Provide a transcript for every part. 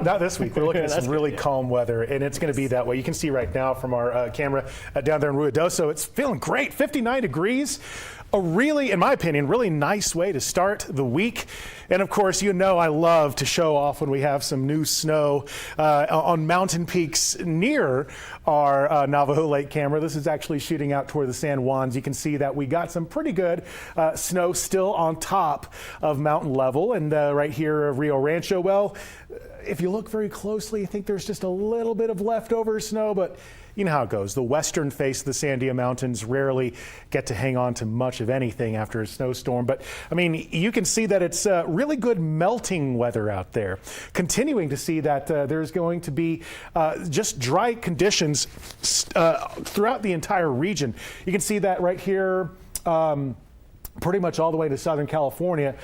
Not this week. We're looking at some really calm weather, and it's going to be that way. You can see right now from our camera down there in Ruidoso, it's feeling great, 59 degrees. A really, in my opinion, really nice way to start the week. And of course, you know I love to show off when we have some new snow on mountain peaks near our Navajo Lake camera. This is actually shooting out toward the San Juans. You can see that we got some pretty good snow still on top of mountain level. And right here, Rio Rancho, well, if you look very closely, I think there's just a little bit of leftover snow, but you know how it goes. The western face of the Sandia Mountains rarely get to hang on to much of anything after a snowstorm. But I mean, you can see that it's really good melting weather out there. Continuing to see that there's going to be just dry conditions throughout the entire region. You can see that right here, pretty much all the way to Southern California.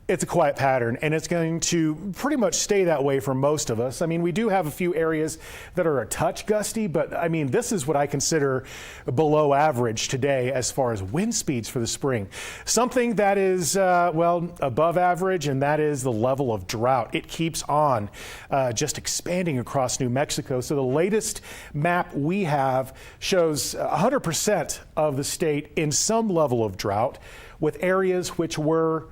It's a quiet pattern, and it's going to pretty much stay that way for most of us. I mean, we do have a few areas that are a touch gusty, but I mean, this is what I consider below average today as far as wind speeds for the spring. Something that is, well, above average, and that is the level of drought. It keeps on just expanding across New Mexico. So the latest map we have shows 100% of the state in some level of drought, with areas which were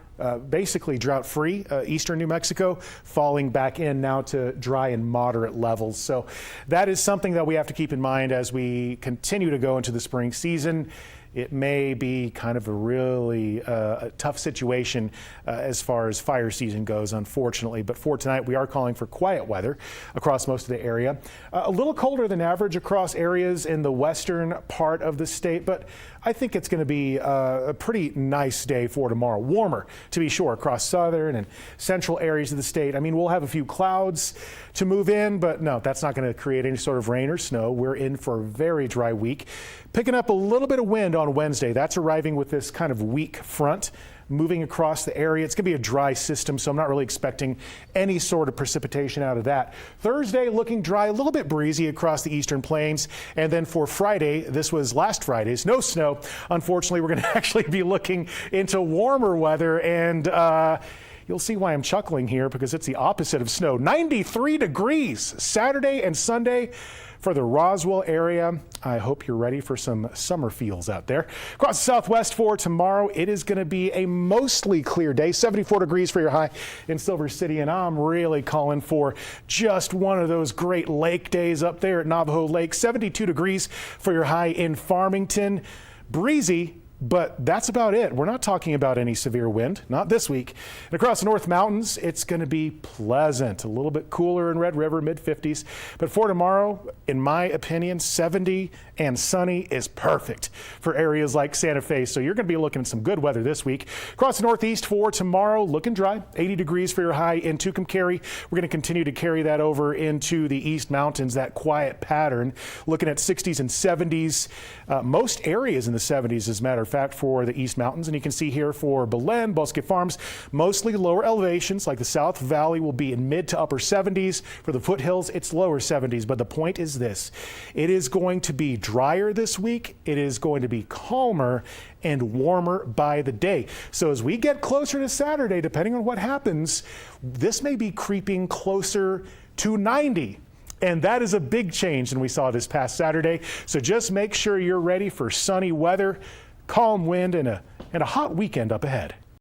basically drought-free, eastern New Mexico, falling back in now to dry and moderate levels. So that is something that we have to keep in mind as we continue to go into the spring season. It may be kind of a really tough situation as far as fire season goes, unfortunately. But for tonight, we are calling for quiet weather across most of the area. A little colder than average across areas in the western part of the state, but I think it's going to be a pretty nice day for tomorrow. Warmer, to be sure, across southern and central areas of the state. I mean, we'll have a few clouds to move in, but no, that's not going to create any sort of rain or snow. We're in for a very dry week. Picking up a little bit of wind on Wednesday. That's arriving with this kind of weak front moving across the area. It's going to be a dry system, so I'm not really expecting any sort of precipitation out of that. Thursday looking dry, a little bit breezy across the eastern plains. And then for Friday, this was last Friday's, no snow. Unfortunately, we're going to actually be looking into warmer weather, and you'll see why I'm chuckling here, because it's the opposite of snow. 93 degrees Saturday and Sunday for the Roswell area. I hope you're ready for some summer feels out there. Across the southwest for tomorrow, it is going to be a mostly clear day. 74 degrees for your high in Silver City, and I'm really calling for just one of those great lake days up there at Navajo Lake. 72 degrees for your high in Farmington. Breezy, but that's about it. We're not talking about any severe wind, not this week. And across the North Mountains, it's going to be pleasant, a little bit cooler in Red River, mid-50s. But for tomorrow, in my opinion, 70 and sunny is perfect for areas like Santa Fe. So you're going to be looking at some good weather this week. Across the Northeast for tomorrow, looking dry, 80 degrees for your high in Tucumcari. We're going to continue to carry that over into the East Mountains, that quiet pattern, looking at 60s and 70s. Most areas in the 70s, as a matter of fact, for the East Mountains. And you can see here for Belen, Bosque Farms, mostly lower elevations like the South Valley will be in mid to upper 70s. For the foothills, it's lower 70s. But the point is this: it is going to be drier this week. It is going to be calmer and warmer by the day. So as we get closer to Saturday, depending on what happens, this may be creeping closer to 90. And that is a big change than we saw this past Saturday. So just make sure you're ready for sunny weather, calm wind, and a hot weekend up ahead.